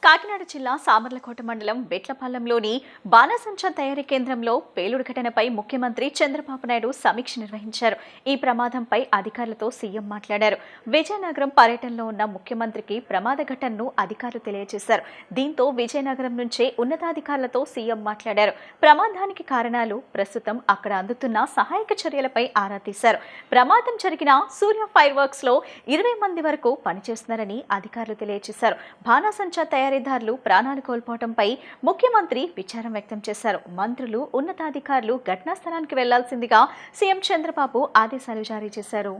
కాకినాడ జిల్లా సామర్లకోట మండలం బెట్లపాలెంలోని బాణాసంచా తయారీ కేంద్రంలో పేలుడు ఘటనపై ముఖ్యమంత్రి చంద్రబాబు నాయుడు సమీక్ష నిర్వహించారు. ఈ ప్రమాదంపై అధికారులతో సీఎం మాట్లాడారు. విజయనగరం పర్యటనలో ఉన్న ముఖ్యమంత్రికి ప్రమాద ఘటనను అధికారులు తెలియజేశారు. దీంతో విజయనగరం నుంచే ఉన్నతాధికారులతో సీఎం మాట్లాడారు. ప్రమాదానికి కారణాలు, ప్రస్తుతం అక్కడ అందుతున్న సహాయక చర్యలపై ఆరా తీశారు. ప్రమాదం జరిగిన సూర్య ఫైర్ వర్క్స్ లో 20 మంది వరకు పనిచేస్తున్నారని అధికారులు తెలియజేశారు. బాణాసంచా తయారీదారులు ప్రాణాలు కోల్పోవడంపై ముఖ్యమంత్రి విచారం వ్యక్తం చేశారు. మంత్రులు, ఉన్నతాధికారులు ఘటనా స్థలానికి వెళ్లాల్సిందిగా సీఎం చంద్రబాబు ఆదేశాలు జారీ చేశారు.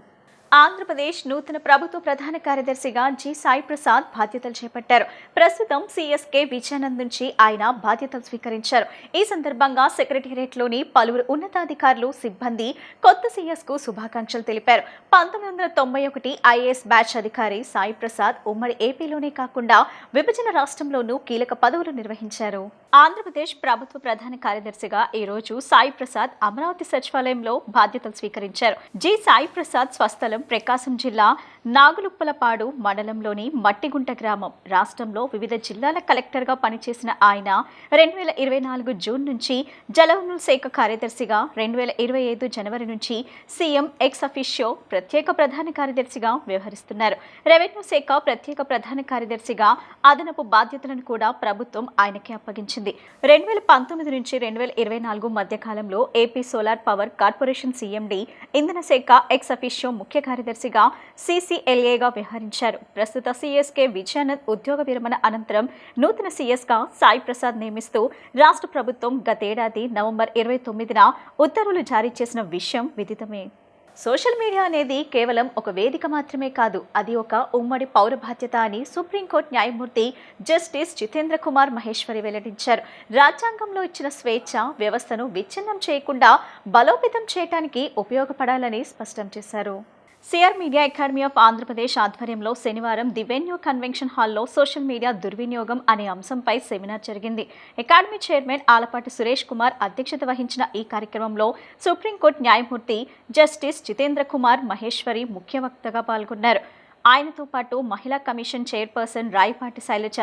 ఆంధ్రప్రదేశ్ నూతన ప్రభుత్వ ప్రధాన కార్యదర్శిగా జి సాయి ప్రసాద్ బాధ్యతలు చేపట్టారు. ప్రస్తుతం సీఎస్కే విజయానంద్ నుంచి ఆయన బాధ్యతలు స్వీకరించారు. ఈ సందర్భంగా సెక్రటేరియట్లోని పలువురు ఉన్నతాధికారులు, సిబ్బంది కొత్త సీఎస్ కు శుభాకాంక్షలు తెలిపారు. 1991 ఐఏఎస్ బ్యాచ్ అధికారి సాయి ప్రసాద్ ఉమ్మడి ఏపీలోనే కాకుండా విభజన రాష్ట్రంలోనూ కీలక పదవులు నిర్వహించారు. ఆంధ్రప్రదేశ్ ప్రభుత్వ ప్రధాన కార్యదర్శిగా ఈ రోజు సాయి ప్రసాద్ అమరావతి సచివాలయంలో బాధ్యతలు స్వీకరించారు. జి సాయి ప్రసాద్ స్వస్థలం ప్రకాశం జిల్లా నాగులుప్పలపాడు మండలంలోని మట్టిగుంట గ్రామం. రాష్ట్రంలో వివిధ జిల్లాల కలెక్టర్గా పనిచేసిన ఆయన 2024 జూన్ నుంచి జలవనరుల శాఖ కార్యదర్శిగా, 2025 జనవరి నుంచి సీఎం ఎక్స్ అఫీషియో ప్రత్యేక ప్రధాన కార్యదర్శిగా వ్యవహరిస్తున్నారు. రెవెన్యూ శాఖ ప్రత్యేక ప్రధాన కార్యదర్శిగా అదనపు బాధ్యతలను కూడా ప్రభుత్వం ఆయనకి అప్పగించింది. 2019 నుంచి 2024 మధ్య కాలంలో AP solar power corporation CMD, ఇంధన శాఖ ఎక్స్ అఫీషియో ముఖ్య కార్యదర్శిగా, CCLAగా వ్యవహరించారు. ప్రస్తుత సీఎస్కే విజయానంద్ ఉద్యోగ విరమణ అనంతరం నూతన సీఎస్గా సాయి ప్రసాద్ నియమిస్తూ రాష్ట్ర ప్రభుత్వం గతేడాది నవంబర్ 29న ఉత్తర్వులు జారీ చేసిన విషయం విదితమే. సోషల్ మీడియా అనేది కేవలం ఒక వేదిక మాత్రమే కాదు, అది ఒక ఉమ్మడి పౌర బాధ్యత అని సుప్రీంకోర్టు న్యాయమూర్తి జస్టిస్ జితేంద్ర కుమార్ మహేశ్వరి వెల్లడించారు. రాజ్యాంగంలో ఇచ్చిన స్వేచ్ఛ వ్యవస్థను విచ్ఛిన్నం చేయకుండా బలోపేతం చేయడానికి ఉపయోగపడాలని స్పష్టం చేశారు. CR media academy of Andhra Pradesh ఆధ్వర్యంలో శనివారం ది వెన్యూ కన్వెన్షన్ హాల్లో సోషల్ మీడియా దుర్వినియోగం అనే అంశంపై సెమినార్ జరిగింది. అకాడమీ చైర్మన్ ఆలపాటి సురేష్ కుమార్ అధ్యక్షత వహించిన ఈ కార్యక్రమంలో సుప్రీంకోర్టు న్యాయమూర్తి జస్టిస్ జితేంద్ర కుమార్ మహేశ్వరి ముఖ్య వక్తగా పాల్గొన్నారు. ఆయనతో పాటు మహిళా commission chairperson Rayapati Sailaja,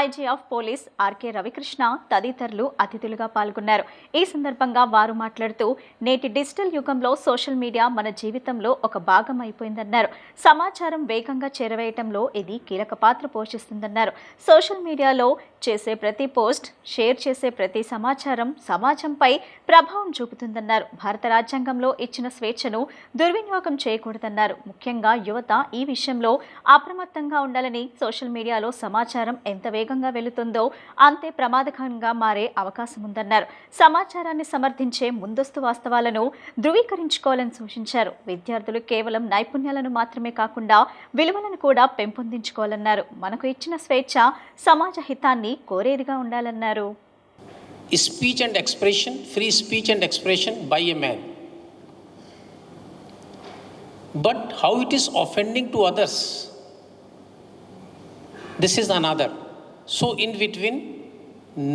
IG of police RK Ravikrishna తదితరులు అతిథులుగా పాల్గొన్నారు. ఈ సందర్భంగా వారు మాట్లాడుతూ, నేటి డిజిటల్ యుగంలో సోషల్ మీడియా మన జీవితంలో ఒక భాగం అయిపోయిందన్నారు. సమాచారం వేగంగా చేరవేయటంలో ఇది కీలక పాత్ర పోషిస్తుందన్నారు. సోషల్ మీడియాలో చేసే ప్రతి పోస్ట్, షేర్ చేసే ప్రతి సమాచారం సమాజంపై ప్రభావం చూపుతుందన్నారు. భారత రాజ్యాంగంలో ఇచ్చిన స్వేచ్ఛను దుర్వినియోగం చేయకూడదన్నారు. ముఖ్యంగా యువత ఈ విషయంలో అప్రమత్తంగా ఉండాలని, సోషల్ మీడియాలో సమాచారం ఎంత వేగంగా వెళుతుందో అంతే ప్రమాదకరంగా మారే అవకాశం ఉందన్నారు. సమాచారాన్ని సమర్థించే ముందస్తు వాస్తవాలను ధృవీకరించుకోవాలని సూచించారు. విద్యార్థులు కేవలం నైపుణ్యాలను మాత్రమే కాకుండా విలువలను కూడా పెంపొందించుకోవాలన్నారు. మనకు ఇచ్చిన స్వేచ్ఛ సమాజ హితాన్ని కోరేదిగా ఉండాలన్నారు. Speech and expression, free speech and expression by a man. But how it is offending to others, this is another. So in between,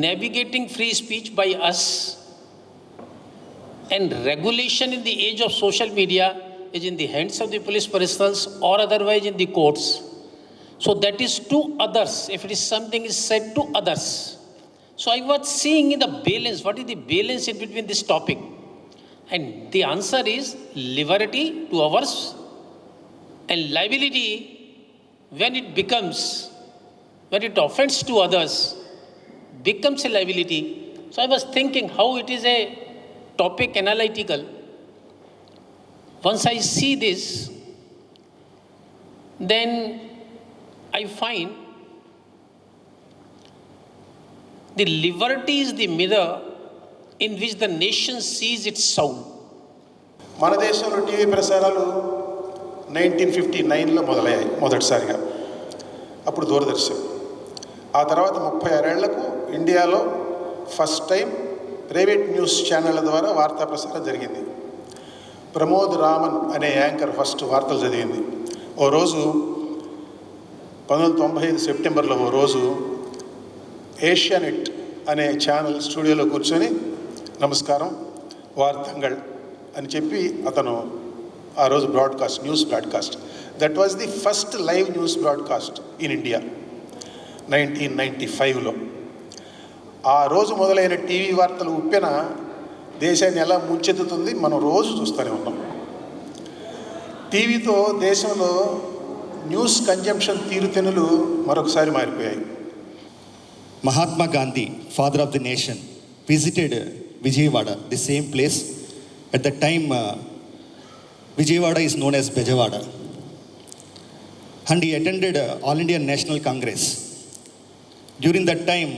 navigating free speech by us and regulation in the age of social media is in the hands of the police personnel or otherwise in the courts. So that is to others, if it is something is said to others. So I was seeing in the balance, what is the balance in between this topic? And the answer is liberty to ours and liability when it offends to others, becomes a liability. So I was thinking how it is a topic analytical. Once I see this, then I find the liberty is the mirror in which the nation sees its soul. మన దేశంలో TV ప్రసారాలు 1959లో మొదలయ్యాయి మొదటిసారిగా. అప్పుడు దూరదర్శన్. ఆ తర్వాత 36 ఏళ్లకు ఇండియాలో ఫస్ట్ టైం ప్రైవేట్ న్యూస్ ఛానళ్ళ ద్వారా వార్తా ప్రసారం జరిగింది. ప్రమోద్ రామన్ అనే యాంకర్ ఫస్ట్ వార్తలు చదివింది. ఓ రోజు 1995 సెప్టెంబర్లో ఓ రోజు ఏషియానెట్ అనే ఛానల్ స్టూడియోలో కూర్చొని నమస్కారం వార్తంగళ్ అని చెప్పి అతను ఆ రోజు news broadcast. That was the first live news broadcast in India. 1995లో. ఆ రోజు మొదలైన టీవీ వార్తలు ఉప్పెన దేశాన్ని ఎలా ముంచెత్తుతుంది మనం రోజు చూస్తూనే ఉన్నాం. టీవీతో దేశంలో న్యూస్ కన్జంప్షన్ తీరుతెన్నులు మరొకసారి మారిపోయాయి. Mahatma Gandhi, father of the nation, visited Vijayawada, the same place. At that time, Vijayawada is known as Bejawada. And he attended All India National Congress. During that time,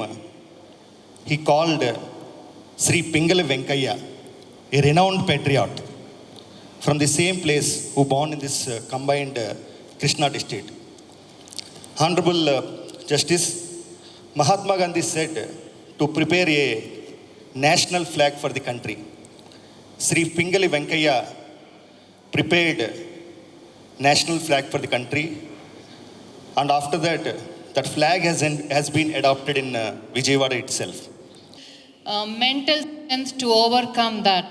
he called Sri Pingala Venkayya, a renowned patriot from the same place who born in this combined Krishna district. Honorable Justice Mahatma Gandhi said to prepare a national flag for the country. Sri Pingali Venkayya prepared national flag for the country, and after that, that flag has been adopted in Vijayawada itself. Mental strength to overcome that,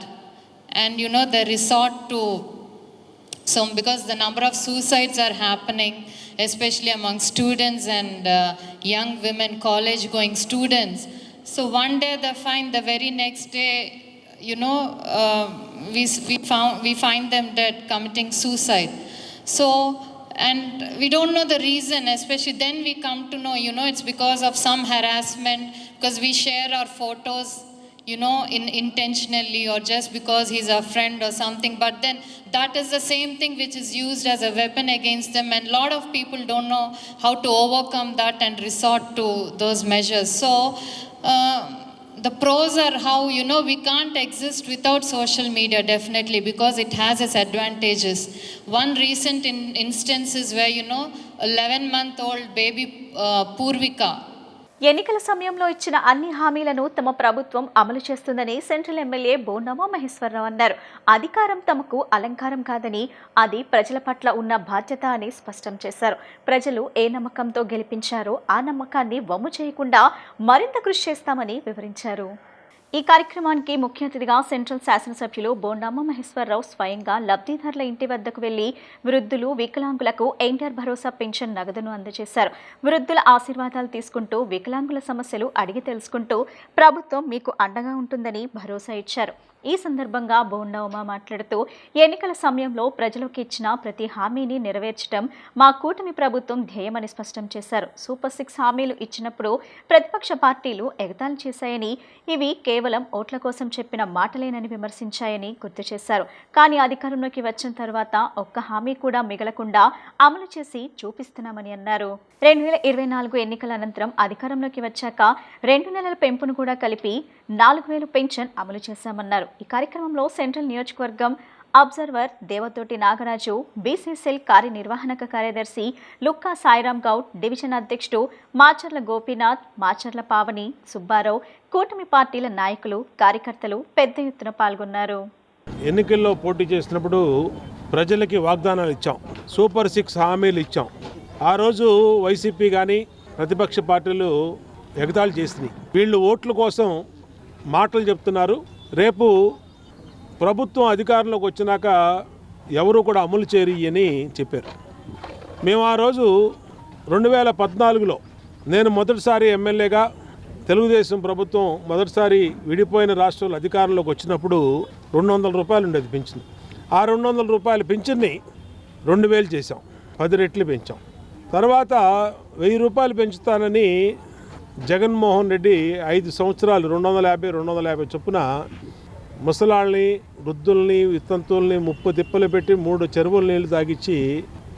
and they resort to some, because the number of suicides are happening, especially among students and young women, college going students. So one day they find, the very next day, we find them dead, committing suicide. So, and we don't know the reason, especially then we come to know, it's because of some harassment, because we share our photos, intentionally, or just because he's a friend or something. But then that is the same thing which is used as a weapon against them, and a lot of people don't know how to overcome that and resort to those measures. So the pros are how, we can't exist without social media, definitely, because it has its advantages. One recent instance is where, 11-month-old baby Purvika. ఎన్నికల సమయంలో ఇచ్చిన అన్ని హామీలను తమ ప్రభుత్వం అమలు చేస్తుందని central MLA బోండామ Maheswararao అన్నారు. అధికారం తమకు అలంకారం కాదని, అది ప్రజల పట్ల ఉన్న బాధ్యత అని స్పష్టం చేశారు. ప్రజలు ఏ నమ్మకంతో గెలిపించారో ఆ నమ్మకాన్ని వమ్ము చేయకుండా మరింత కృషి చేస్తామని వివరించారు. ఈ కార్యక్రమానికి ముఖ్య అతిథిగా సెంట్రల్ శాసనసభ్యులు బోండామ మహేశ్వరరావు స్వయంగా లబ్ధిదారుల ఇంటి వద్దకు వెళ్లి వృద్ధులు, వికలాంగులకు ఎన్టీఆర్ భరోసా పెన్షన్ నగదును అందజేశారు. వృద్ధుల ఆశీర్వాదాలు తీసుకుంటూ, వికలాంగుల సమస్యలు అడిగి తెలుసుకుంటూ ప్రభుత్వం మీకు అండగా ఉంటుందని భరోసా ఇచ్చారు. ఈ సందర్భంగా బోండామ మాట్లాడుతూ, ఎన్నికల సమయంలో ప్రజలకు ఇచ్చిన ప్రతి హామీని నెరవేర్చడం మా కూటమి ప్రభుత్వం ధ్యేయమని స్పష్టం చేశారు. సూపర్ 6 హామీలు ఇచ్చినప్పుడు ప్రతిపక్ష పార్టీలు ఎగతాళి చేశాయని, ఇవి కేవలం ఓట్ల కోసం చెప్పిన మాటలేనని విమర్శించాయని గుర్తు చేశారు. కానీ అధికారంలోకి వచ్చిన తర్వాత ఒక్క హామీ కూడా మిగలకుండా అమలు చేసి చూపిస్తున్నామని అన్నారు. 2024 ఎన్నికల అనంతరం అధికారంలోకి వచ్చాక 2 నెలల పెంపును కూడా కలిపి 4,000 పెన్షన్ అమలు చేశామన్నారు. ఈ కార్యక్రమంలో సెంట్రల్ నియోజకవర్గం అబ్జర్వర్ దేవతోటి నాగరాజు, బీసీసీఎల్ కార్యనిర్వాహక కార్యదర్శి లుక్కా సాయిరాం గౌడ్, డివిజన్ అధ్యక్షుడు మాచర్ల గోపీనాథ్, మాచర్ల పావని, సుబ్బారావు, కూటమి పార్టీల నాయకులు, కార్యకర్తలు పెద్ద ఎత్తున పాల్గొన్నారు. ఎన్నికల్లో పోటీ చేసినప్పుడు ప్రజలకి వాగ్దానాలు ఇచ్చాం, సూపర్ 6 హామీలు ఇచ్చాం. ఆ రోజు వైసీపీ కానీ ప్రతిపక్ష పార్టీలు ఎగతాళి చేసినాయి. వీళ్ళు ఓట్ల కోసం మాటలు చెప్తున్నారు, రేపు ప్రభుత్వం అధికారంలోకి వచ్చినాక ఎవరు కూడా అమలు చేయని చెప్పారు. మేము ఆ రోజు 2014లో నేను మొదటిసారి ఎమ్మెల్యేగా తెలుగుదేశం ప్రభుత్వం మొదటిసారి విడిపోయిన రాష్ట్రాలు అధికారంలోకి వచ్చినప్పుడు 200 రూపాయలు ఉండేది పింఛన్. ఆ 200 రూపాయల పింఛన్ని 2,000 చేసాం, 10 రెట్లు పెంచాం. తర్వాత 1000 రూపాయలు పెంచుతానని జగన్మోహన్ రెడ్డి 5 సంవత్సరాలు 250 చొప్పున ముసలాళ్ళని, వృద్ధుల్ని, వితంతుల్ని 30 తిప్పలు పెట్టి 3 చెరువుల నీళ్లు తాగిచ్చి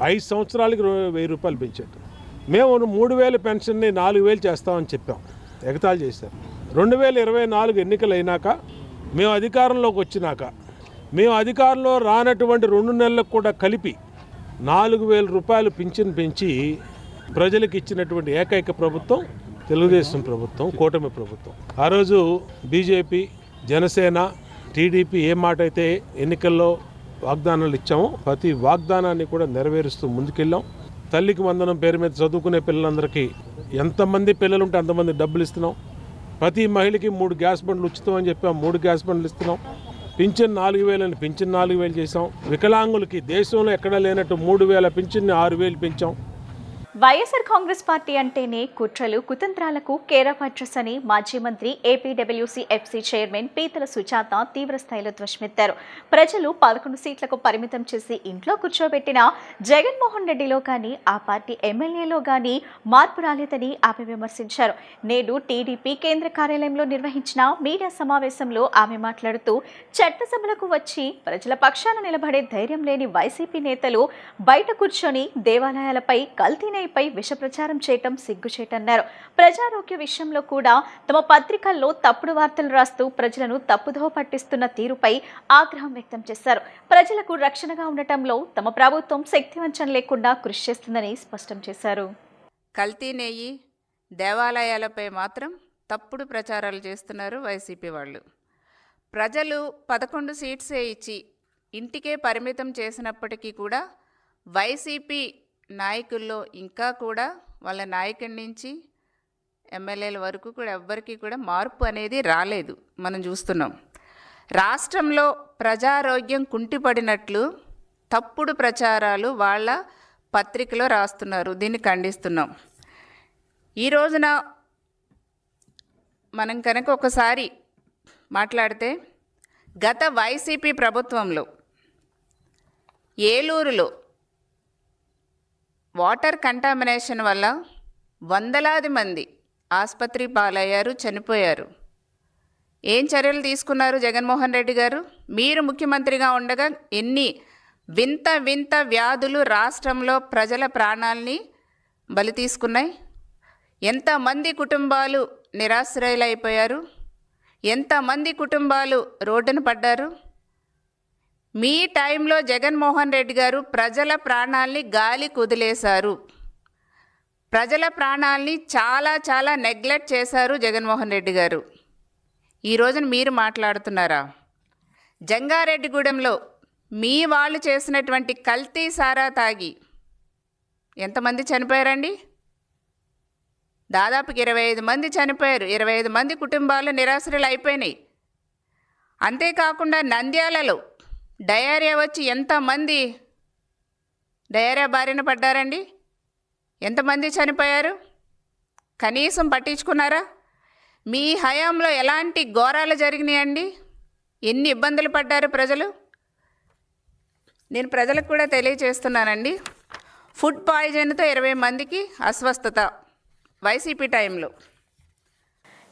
5 సంవత్సరాలకి 1000 రూపాయలు పెంచాడు. మేము 3,000 పెన్షన్ని 4,000 చేస్తామని చెప్పాం, ఎగతాళి చేశారు. 2024 ఎన్నికలు అయినాక, మేము అధికారంలోకి వచ్చినాక, మేము అధికారంలో రానటువంటి 2 నెలలకు కూడా కలిపి 4,000 రూపాయలు పింఛన్ పెంచి ప్రజలకు ఇచ్చినటువంటి ఏకైక ప్రభుత్వం తెలుగుదేశం ప్రభుత్వం, కూటమి ప్రభుత్వం. ఆ రోజు బీజేపీ, జనసేన, టీడీపీ ఏ మాట అయితే ఎన్నికల్లో వాగ్దానాలు ఇచ్చామో ప్రతి వాగ్దానాన్ని కూడా నెరవేరుస్తూ ముందుకెళ్ళాం. తల్లికి వందనం పేరు మీద చదువుకునే పిల్లలందరికీ ఎంతమంది పిల్లలు ఉంటే అంతమంది డబ్బులు ఇస్తున్నాం. ప్రతి మహిళకి 3 గ్యాస్ బండ్లు ఉచితం అని చెప్పాం, 3 గ్యాస్ బండ్లు ఇస్తున్నాం. పింఛన్ 4,000 అని పింఛన్ 4,000 చేసాం. వికలాంగులకి దేశంలో ఎక్కడా లేనట్టు 3,000 పింఛన్ని 6,000 పెంచాం. వైఎస్ఆర్ కాంగ్రెస్ పార్టీ అంటేనే కుట్రలు కుతంత్రాలకు కేర్ ఆఫ్ అడ్రస్ అని మాజీ మంత్రి ఏపీడబ్ల్యూసీ ఎఫ్సీ చైర్మన్ పీతల సుజాత తీవ్రస్థాయిలో ధ్వజమెత్తారు. ప్రజలు 11 సీట్లకు పరిమితం చేసి ఇంట్లో కూర్చోబెట్టిన జగన్మోహన్ రెడ్డిలో కానీ ఆ పార్టీ ఎమ్మెల్యేలో కానీ మార్పు రాలేదని ఆమె విమర్శించారు. నేడు టీడీపీ కేంద్ర కార్యాలయంలో నిర్వహించిన మీడియా సమావేశంలో ఆమె మాట్లాడుతూ చట్టసభలకు వచ్చి ప్రజల పక్షాన నిలబడే ధైర్యం లేని వైసీపీ నేతలు బయట కూర్చొని దేవాలయాలపై కల్తీనైపై విష ప్రచారం చేయటం సిగ్గుచేటన్నారు. ప్రజారోగ్య విషయంలో కూడా తమ పత్రికల్లో తప్పుడు వార్తలు రాస్తూ ప్రజలను తప్పుదోవ పట్టిస్తున్న తీరుపై ఆగ్రహం వ్యక్తం చేశారు. ప్రజలకు రక్షణగా ఉండటంలో తమ ప్రభుత్వం శక్తివంచన లేకుండా కృషి చేస్తుందని స్పష్టం చేశారు. కల్తీ నెయ్యి దేవాలయాలపై మాత్రం తప్పుడు ప్రచారాలు చేస్తున్నారు వైసీపీ వాళ్ళు. ప్రజలు 11 సీట్సే ఇచ్చి ఇంటికే పరిమితం చేసినప్పటికీ కూడా వైసీపీ నాయకుల్లో ఇంకా కూడా వాళ్ళ నాయకుడి నుంచి ఎమ్మెల్యేల వరకు కూడా ఎవ్వరికీ కూడా మార్పు అనేది రాలేదు. మనం చూస్తున్నాం. రాష్ట్రంలో ప్రజారోగ్యం కుంటిపడినట్లు తప్పుడు ప్రచారాలు వాళ్ళ పత్రికలో రాస్తున్నారు. దీన్ని ఖండిస్తున్నాం. ఈ రోజున మనం కనుక ఒకసారి మాట్లాడితే గత వైసీపీ ప్రభుత్వంలో ఏలూరులో వాటర్ కంటామినేషన్ వల్ల వందలాది మంది ఆసుపత్రి పాలయ్యారు, చనిపోయారు. ఏం చర్యలు తీసుకున్నారు జగన్మోహన్ రెడ్డి గారు? మీరు ముఖ్యమంత్రిగా ఉండగా ఎన్ని వింత వింత వ్యాధులు రాష్ట్రంలో ప్రజల ప్రాణాల్ని బలి తీసుకున్నాయి. ఎంతమంది కుటుంబాలు నిరాశ్రయులైపోయారు, ఎంతమంది కుటుంబాలు రోడ్డున పడ్డారు. మీ టైంలో జగన్మోహన్ రెడ్డి గారు ప్రజల ప్రాణాల్ని గాలి కుదిలేశారు. ప్రజల ప్రాణాల్ని చాలా చాలా నెగ్లెక్ట్ చేశారు జగన్మోహన్ రెడ్డి గారు. ఈ రోజున మీరు మాట్లాడుతున్నారా? జంగారెడ్డిగూడెంలో మీ వాళ్ళు చేసినటువంటి కల్తీ సారా తాగి ఎంతమంది చనిపోయారండి? దాదాపు 25 మంది చనిపోయారు. 25 మంది కుటుంబాలు నిరాశ్రయులు అయిపోయినాయి. అంతేకాకుండా నంద్యాలలో డయేరియా వచ్చి ఎంతమంది డయేరియా బారిన పడ్డారండి? ఎంతమంది చనిపోయారు? కనీసం పట్టించుకున్నారా? మీ హయాంలో ఎలాంటి ఘోరాలు జరిగినాయండి? ఎన్ని ఇబ్బందులు పడ్డారు ప్రజలు? నేను ప్రజలకు కూడా తెలియజేస్తున్నానండి. ఫుడ్ పాయిజన్తో 20 మందికి అస్వస్థత వైసీపీ టైంలో.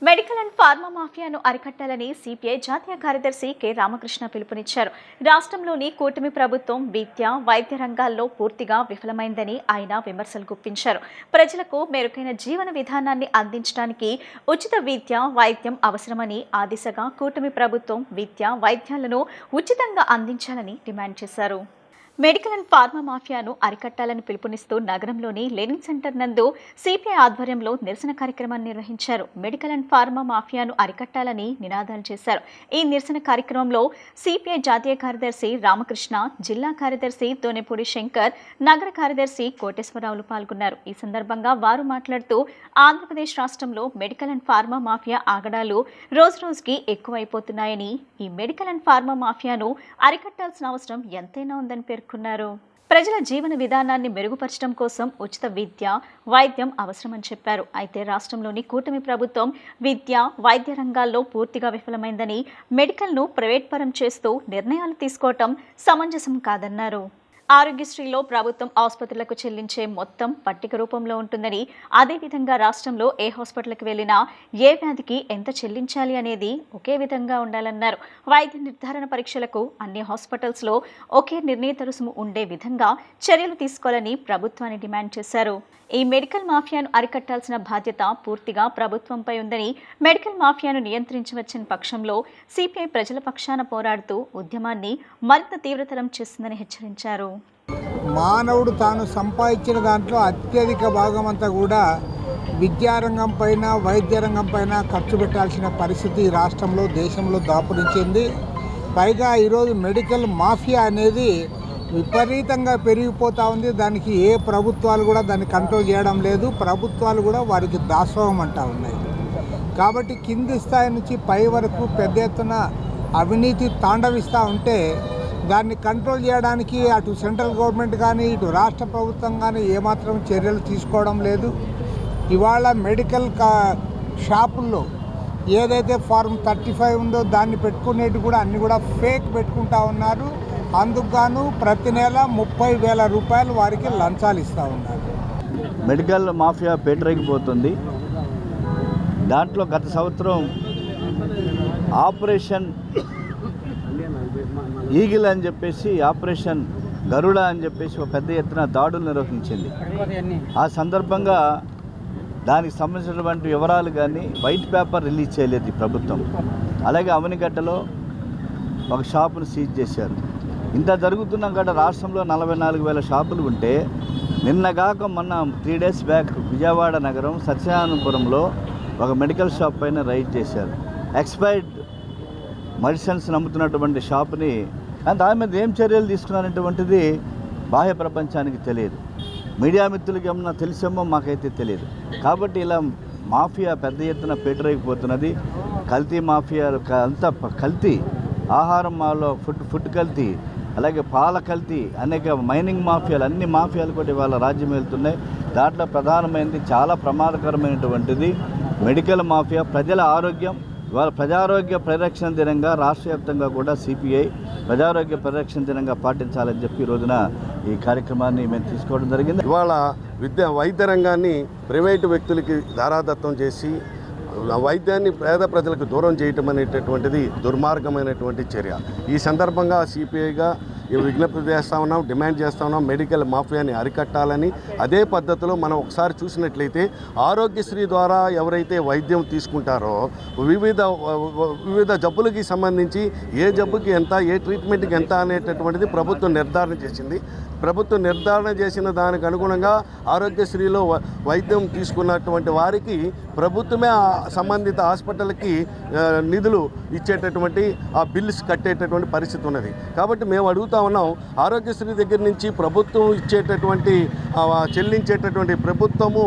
మెడికల్ అండ్ ఫార్మా మాఫియాను అరికట్టాలని సిపిఐ జాతీయ కార్యదర్శి కె రామకృష్ణ పిలుపునిచ్చారు. రాష్ట్రంలోని కూటమి ప్రభుత్వం విద్య, వైద్య రంగాల్లో పూర్తిగా విఫలమైందని ఆయన విమర్శలు గుప్పించారు. ప్రజలకు మెరుగైన జీవన విధానాన్ని అందించడానికి ఉచిత విద్య, వైద్యం అవసరమని, ఆ దిశగా కూటమి ప్రభుత్వం విద్య, వైద్యాలను ఉచితంగా అందించాలని డిమాండ్ చేశారు. మెడికల్ అండ్ ఫార్మా మాఫియాను అరికట్టాలని పిలుపునిస్తూ నగరంలోని లెనిన్ సెంటర్ నందు సిపిఐ ఆధ్వర్యంలో నిరసన కార్యక్రమాన్ని నిర్వహించారు. మెడికల్ అండ్ ఫార్మా మాఫియాను అరికట్టాలని నినాదాలు చేశారు. ఈ నిరసన కార్యక్రమంలో సిపిఐ జాతీయ కార్యదర్శి రామకృష్ణ, జిల్లా కార్యదర్శి దోనెపూడి శంకర్, నగర కార్యదర్శి కోటేశ్వరరావులు పాల్గొన్నారు. ఈ సందర్భంగా వారు మాట్లాడుతూ ఆంధ్రప్రదేశ్ రాష్ట్రంలో మెడికల్ అండ్ ఫార్మా మాఫియా ఆగడాలు రోజురోజుకి ఎక్కువైపోతున్నాయని, ఈ మెడికల్ అండ్ ఫార్మా మాఫియాను అరికట్టాల్సిన అవసరం ఎంతైనా ఉందని పేర్కొన్నారు. ప్రజల జీవన విధానాన్ని మెరుగుపరచడం కోసం ఉచిత విద్య, వైద్యం అవసరమని చెప్పారు. అయితే రాష్ట్రంలోని కూటమి ప్రభుత్వం విద్య, వైద్య రంగాల్లో పూర్తిగా విఫలమైందని, మెడికల్ను ప్రైవేట్ పరం చేస్తూ నిర్ణయాలు తీసుకోవటం సమంజసం కాదన్నారు. ఆరోగ్యశ్రీలో ప్రభుత్వం ఆసుపత్రులకు చెల్లించే మొత్తం పట్టిక రూపంలో ఉంటుందని, అదేవిధంగా రాష్ట్రంలో ఏ హాస్పిటల్కి వెళ్ళినా ఏ వ్యాధికి ఎంత చెల్లించాలి అనేది ఒకే విధంగా ఉండాలన్నారు. వైద్య నిర్ధారణ పరీక్షలకు అన్ని హాస్పిటల్స్లో ఒకే నిర్ణీత రుసుము ఉండే విధంగా చర్యలు తీసుకోవాలని ప్రభుత్వాన్ని డిమాండ్ చేశారు. ఈ మెడికల్ మాఫియాను అరికట్టాల్సిన బాధ్యత పూర్తిగా ప్రభుత్వంపై ఉందని, మెడికల్ మాఫియాను నియంత్రించవచ్చని పక్షంలో సిపిఐ ప్రజల పక్షాన పోరాడుతూ ఉద్యమాన్ని మరింత తీవ్రతరం చేస్తుందని హెచ్చరించారు. మానవుడు తాను సంపాదించిన దాంట్లో అత్యధిక భాగం అంతా కూడా విద్యారంగం పైన, వైద్య రంగం పైన ఖర్చు పెట్టాల్సిన పరిస్థితి రాష్ట్రంలో, దేశంలో దాపురించింది. పైగా ఈరోజు మెడికల్ మాఫియా అనేది విపరీతంగా పెరిగిపోతూ ఉంది. దానికి ఏ ప్రభుత్వాలు కూడా దాన్ని కంట్రోల్ చేయడం లేదు. ప్రభుత్వాలు కూడా వారికి దాసోహం అంటూ ఉన్నాయి. కాబట్టి కింది స్థాయి నుంచి పై వరకు పెద్ద ఎత్తున అవినీతి తాండవిస్తూ ఉంటే దాన్ని కంట్రోల్ చేయడానికి అటు సెంట్రల్ గవర్నమెంట్ కానీ ఇటు రాష్ట్ర ప్రభుత్వం కానీ ఏమాత్రం చర్యలు తీసుకోవడం లేదు. ఇవాళ మెడికల్ షాపుల్లో ఏదైతే ఫార్మ్ 35 ఉందో దాన్ని పెట్టుకునేది కూడా అన్నీ కూడా ఫేక్ పెట్టుకుంటా ఉన్నారు. అందుకు గాను ప్రతి నెల 30,000 రూపాయలు వారికి లంచాలు ఇస్తూ ఉన్నారు. మెడికల్ మాఫియా పేటరేగిపోతుంది. దాంట్లో గత సంవత్సరం ఆపరేషన్ ఈగిల్ అని చెప్పేసి, ఆపరేషన్ గరుడ అని చెప్పేసి ఒక పెద్ద ఎత్తున దాడులు నిర్వహించింది. ఆ సందర్భంగా దానికి సంబంధించినటువంటి వివరాలు కానీ వైట్ పేపర్ రిలీజ్ చేయలేదు ఈ ప్రభుత్వం. అలాగే అవనిగడ్డలో ఒక షాపును సీజ్ చేశారు. ఇంత జరుగుతున్నా కూడా రాష్ట్రంలో 44,000 షాపులు ఉంటే నిన్నగాక మొన్న 3 days బ్యాక్ విజయవాడ నగరం సత్యనారాయణపురంలో ఒక మెడికల్ షాప్ పైన రైడ్ చేశారు. ఎక్స్పైర్డ్ మెడిసిన్స్ నమ్ముతున్నటువంటి షాప్ని, దాని మీద ఏం చర్యలు తీసుకున్నారనేటువంటిది బాహ్య ప్రపంచానికి తెలియదు. మీడియా మిత్రులకి ఏమన్నా తెలిసేమో మాకైతే తెలియదు. కాబట్టి ఇలా మాఫియా పెద్ద ఎత్తున పేటరైపోతున్నది. కల్తీ మాఫియా అంతా కల్తీ, ఆహారం మాలో ఫుడ్ కల్తీ, అలాగే పాల కల్తీ, అనేక మైనింగ్ మాఫియాలు, అన్ని మాఫియాలు కూడా ఇవాళ రాజ్యం వెళ్తున్నాయి. దాంట్లో ప్రధానమైనది చాలా ప్రమాదకరమైనటువంటిది మెడికల్ మాఫియా. ప్రజల ఆరోగ్యం, ఇవాళ ప్రజారోగ్య పరిరక్షణ దినంగా రాష్ట్ర వ్యాప్తంగా కూడా సిపిఐ ప్రజారోగ్య పరిరక్షణ దినంగా పాటించాలని చెప్పి ఈ రోజున ఈ కార్యక్రమాన్ని మేము తీసుకోవడం జరిగింది. ఇవాళ వైద్య రంగాన్ని ప్రైవేటు వ్యక్తులకి దారాదత్తం చేసి వైద్యాన్ని పేద ప్రజలకు దూరం చేయటం అనేటటువంటిది దుర్మార్గమైనటువంటి చర్య. ఈ సందర్భంగా సిపిఐగా విజ్ఞప్తి చేస్తూ ఉన్నాం, డిమాండ్ చేస్తూ ఉన్నాం మెడికల్ మాఫియాని అరికట్టాలని. అదే పద్ధతిలో మనం ఒకసారి చూసినట్లయితే ఆరోగ్యశ్రీ ద్వారా ఎవరైతే వైద్యం తీసుకుంటారో వివిధ జబ్బులకి సంబంధించి ఏ జబ్బుకి ఎంత, ఏ ట్రీట్మెంట్కి ఎంత అనేటటువంటిది ప్రభుత్వం నిర్ధారణ చేసింది. ప్రభుత్వం నిర్ధారణ చేసిన దానికి అనుగుణంగా ఆరోగ్యశ్రీలో వైద్యం తీసుకున్నటువంటి వారికి ప్రభుత్వమే సంబంధిత హాస్పిటల్కి నిధులు ఇచ్చేటటువంటి ఆ బిల్స్ కట్టేటటువంటి పరిస్థితి ఉన్నది. కాబట్టి మేము అడుగుతా ఉన్నాం, ఆరోగ్యశ్రీ దగ్గర నుంచి ప్రభుత్వం ఇచ్చేటటువంటి చెల్లించేటటువంటి ప్రభుత్వము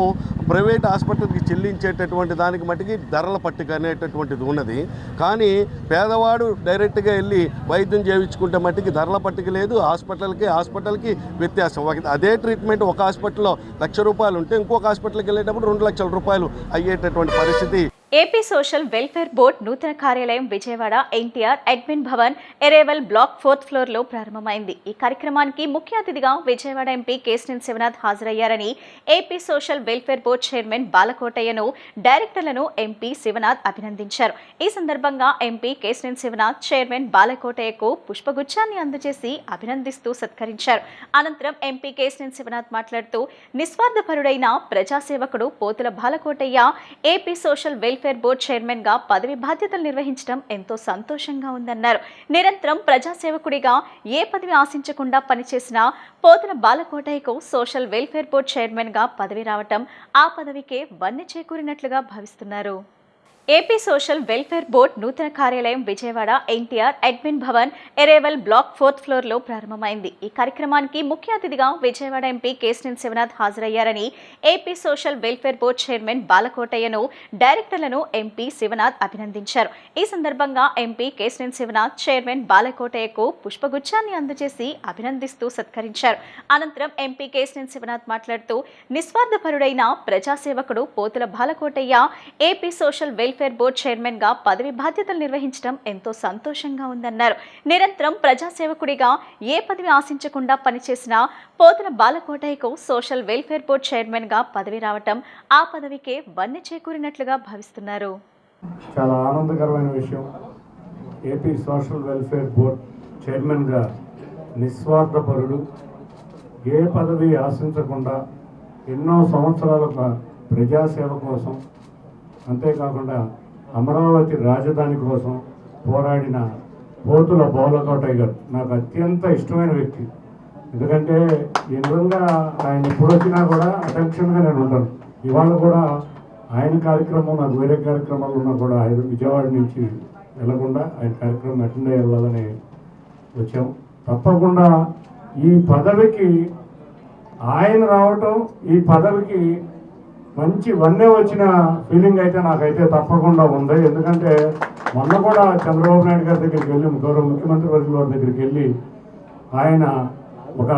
ప్రైవేట్ హాస్పిటల్కి చెల్లించేటటువంటి దానికి మటుకి ధరల పట్టిక అనేటటువంటిది ఉన్నది. కానీ పేదవాడు డైరెక్ట్గా వెళ్ళి వైద్యం చేయించుకుంటే మట్టికి ధరల పట్టిక లేదు. హాస్పిటల్కి వ్యత్యాసం. అదే ట్రీట్మెంట్ ఒక హాస్పిటల్లో ₹1,00,000 ఉంటే ఇంకొక హాస్పిటల్కి వెళ్ళేటప్పుడు ₹2,00,000 అయ్యేటటువంటి పరిస్థితి. ఏపీ సోషల్ వెల్ఫేర్ బోర్డ్ నూతన కార్యాలయం విజయవాడ ఎన్టీఆర్ అడ్మిన్ భవన్ ఎరేవల్ బ్లాక్ 4th ఫ్లోర్లో ప్రారంభమైంది. ఈ కార్యక్రమానికి ముఖ్య అతిథిగా విజయవాడ ఎంపీ కేశినేని శివనాథ్ హాజరయ్యారని AP social welfare board chairman బాలకోటయ్యను, డైరెక్టర్లను ఎంపీ శివనాథ్ అభినందించారు. ఈ సందర్భంగా ఎంపీ కేశినేని శివనాథ్ చైర్మన్ బాలకోటయ్యకు పుష్పగుచ్చాన్ని అందజేసి అభినందిస్తూ సత్కరించారు. అనంతరం ఎంపీ కేశినేని శివనాథ్ మాట్లాడుతూ నిస్వార్థపరుడైన ప్రజాసేవకుడు Pothula Balakotaiah AP social welfare board chairman గా పదవి బాధ్యతలు నిర్వహించడం ఎంతో సంతోషంగా ఉందన్నారు. నిరంతరం ప్రజాసేవకుడిగా ఏ పదవి ఆశించకుండా పనిచేసిన పోతుల బాలకోటయ్యకు సోషల్ వెల్ఫేర్ బోర్డ్ చైర్మన్ గా పదవి రావటం ఆ పదవికే వన్నె చేకూరినట్లుగా భావిస్తున్నారు. ఏపీ సోషల్ వెల్ఫేర్ బోర్డ్ నూతన కార్యాలయం విజయవాడ ఎన్టీఆర్ అడ్మిన్ భవన్ ఎరేవల్ బ్లాక్ 4th ఫ్లోర్లో ప్రారంభమైంది. ఈ కార్యక్రమానికి ముఖ్య అతిథిగా విజయవాడ ఎంపీ కేశినేని శివనాథ్ హాజరయ్యారని AP social welfare board chairman బాలకోటయ్యను, డైరెక్టర్లను ఎంపీ శివనాథ్ అభినందించారు. ఈ సందర్భంగా ఎంపీ కేశినేని శివనాథ్ చైర్మన్ బాలకోటయ్యకు పుష్పగుచ్చాన్ని అందజేసి అభినందిస్తూ సత్కరించారు. అనంతరం ఎంపీ కేశినేని శివనాథ్ మాట్లాడుతూ నిస్వార్థపరుడైన ప్రజాసేవకుడు Pothula Balakotaiah AP social welfare board chairman గా పదవి బాధ్యతలు నిర్వహించడం ఎంతో సంతోషంగా ఉందన్నారు. నిరంతరం ప్రజాసేవకుడిగా ఏ పదవి ఆశించకుండా పనిచేసిన పోతుల బాలకోటయ్యకు సోషల్ వెల్ఫేర్ బోర్డ్ చైర్మన్ గా పదవి రావటం ఆ పదవికే వన్నె చేకూరినట్లుగా భావిస్తున్నారు. చాలా ఆనందకరమైన విషయం. AP social welfare board chairman గా నిస్వార్థపరుడు, ఏ పదవి ఆశించకుండా ఎన్నో సంవత్సరాలుగా ప్రజాసేవ కోసం, అంతేకాకుండా అమరావతి రాజధాని కోసం పోరాడిన పోతుల బాలకోటయ్య గారు నాకు అత్యంత ఇష్టమైన వ్యక్తి. ఎందుకంటే ఈ విధంగా ఆయన ఎప్పుడు వచ్చినా కూడా అటెన్షన్గా నేను ఉంటాను. ఇవాళ కూడా ఆయన కార్యక్రమం, నాకు వేరే కార్యక్రమాలు ఉన్నా కూడా విజయవాడ నుంచి వెళ్లకుండా ఆయన కార్యక్రమం అటెండ్ అయ్యి వెళ్ళాలని వచ్చాం. తప్పకుండా ఈ పదవికి ఆయన రావటం, ఈ పదవికి మంచి వన్నె వచ్చిన ఫీలింగ్ అయితే నాకైతే తప్పకుండా ఉంది. ఎందుకంటే మొన్న కూడా చంద్రబాబు నాయుడు గారి దగ్గరికి వెళ్ళి, గౌరవ ముఖ్యమంత్రి వర్యుల వారి దగ్గరికి వెళ్ళి ఆయన ఒక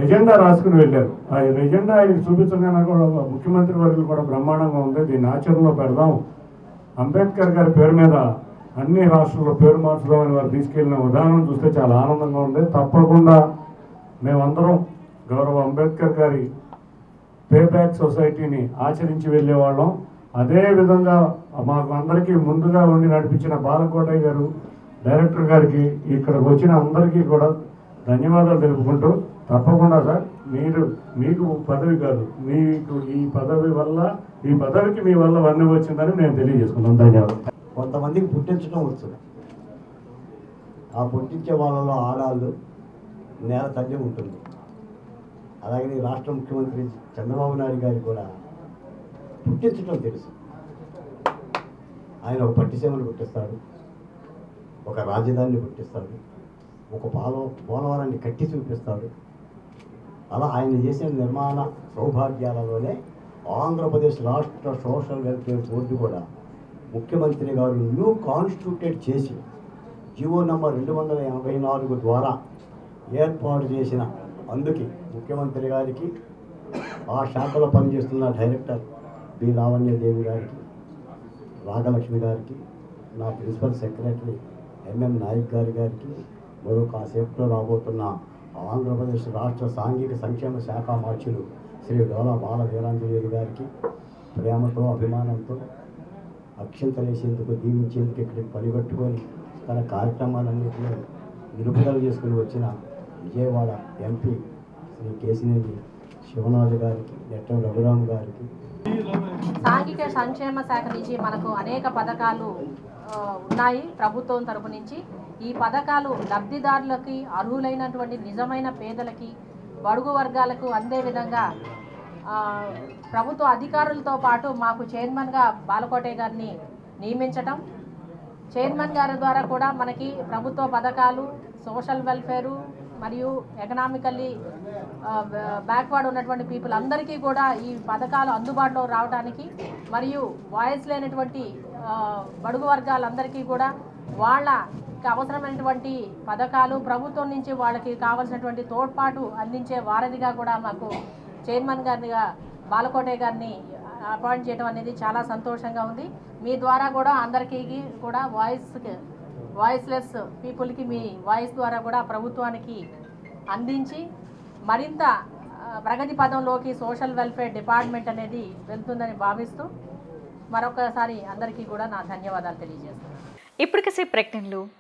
ఎజెండా రాసుకుని వెళ్ళారు. ఆ ఎజెండా ఆయనకి చూపించగానే కూడా ముఖ్యమంత్రి వర్గులు కూడా బ్రహ్మాండంగా ఉంది, దీన్ని ఆచరణలో పెడదాం, అంబేద్కర్ గారి పేరు మీద అన్ని రాష్ట్రాల్లో పేరు మార్చుదామని వారు తీసుకెళ్లిన విధానం చూస్తే చాలా ఆనందంగా ఉంది. తప్పకుండా మేమందరం గౌరవ అంబేద్కర్ గారి పే బ్యాక్ సొసైటీని ఆచరించి వెళ్ళేవాళ్ళం. అదేవిధంగా మాకు అందరికీ ముందుగా ఉండి నడిపించిన బాలకోటయ్య గారు డైరెక్టర్ గారికి, ఇక్కడికి వచ్చిన అందరికీ కూడా ధన్యవాదాలు తెలుపుకుంటూ, తప్పకుండా సార్ మీకు పదవి కాదు, మీకు ఈ పదవి వల్ల, ఈ పదవికి మీ వల్ల వన్నీ వచ్చిందని నేను తెలియజేసుకున్నాను. ధన్యవాదాలు. కొంతమందికి పుట్టించడం వచ్చు, ఆ పుట్టించే వాళ్ళలో ఆడాళ్ళు నేల తల్లి ఉంటుంది. అలాగే రాష్ట్ర ముఖ్యమంత్రి చంద్రబాబు నాయుడు గారికి కూడా పుట్టించడం తెలుసు. ఆయన ఒక పట్టిసీమను పుట్టిస్తాడు, ఒక రాజధానిని పుట్టిస్తాడు, ఒక పోలవరాన్ని కట్టి చూపిస్తాడు. అలా ఆయన చేసిన నిర్మాణ సౌభాగ్యాలలోనే ఆంధ్రప్రదేశ్ రాష్ట్ర సోషల్ వెల్ఫేర్ బోర్డు కూడా ముఖ్యమంత్రి గారు న్యూ కాన్స్టిట్యూటెడ్ చేసి జీవో నంబర్ 284 ద్వారా ఏర్పాటు చేసిన అందుకే ముఖ్యమంత్రి గారికి, ఆ శాఖలో పనిచేస్తున్న డైరెక్టర్ బి లావణ్యదేవి గారికి, రాగలక్ష్మి గారికి, నా ప్రిన్సిపల్ సెక్రటరీ ఎంఎం నాయక్ గారికి, మరో కాసేపులో రాబోతున్న ఆంధ్రప్రదేశ్ రాష్ట్ర సాంఘిక సంక్షేమ శాఖ మార్చులు శ్రీ డోలా బాల వీరాంజనేయులు గారికి ప్రేమతో అభిమానంతో అక్షంతలేసేందుకు దీవించేందుకు ఇక్కడికి పనిగట్టుకొని తన కార్యక్రమాలన్నింటినీ నిలుపుదల చేసుకుని వచ్చిన విజయవాడ ఎంపీ శ్రీ కేసినేని శివనాథ్ గారికి, నెట్టం రఘురామ్ గారికి. సాంఘిక సంక్షేమ శాఖ నుంచి మనకు అనేక పథకాలు ఉన్నాయి ప్రభుత్వం తరపు నుంచి. ఈ పథకాలు లబ్ధిదారులకి, అర్హులైనటువంటి నిజమైన పేదలకి, బడుగు వర్గాలకు అందే విధంగా ప్రభుత్వ అధికారులతో పాటు మాకు చైర్మన్గా బాలకోటయ్య గారిని నియమించటం, చైర్మన్ గారి ద్వారా కూడా మనకి ప్రభుత్వ పథకాలు, సోషల్ వెల్ఫేరు మరియు ఎకనామికల్లీ బ్యాక్వర్డ్ ఉన్నటువంటి పీపుల్ అందరికీ కూడా ఈ పథకాలు అందుబాటులో రావడానికి, మరియు వాయిస్ లేనటువంటి బడుగు వర్గాలందరికీ కూడా వాళ్ళకి అవసరమైనటువంటి పథకాలు ప్రభుత్వం నుంచి వాళ్ళకి కావాల్సినటువంటి తోడ్పాటు అందించే వారధిగా కూడా మాకు చైర్మన్ గారిగా బాలకోటయ్య గారిని అపాయింట్ చేయడం అనేది చాలా సంతోషంగా ఉంది. మీ ద్వారా కూడా అందరికీ కూడా వాయిస్లెస్ పీపుల్కి మీ వాయిస్ ద్వారా కూడా ప్రభుత్వానికి అందించి మరింత ప్రగతి పదంలోకి సోషల్ వెల్ఫేర్ డిపార్ట్మెంట్ అనేది వెళ్తుందని భావిస్తూ మరొకసారి అందరికీ కూడా నా ధన్యవాదాలు తెలియజేస్తున్నాను. ఇప్పటికసే ప్రకటనలు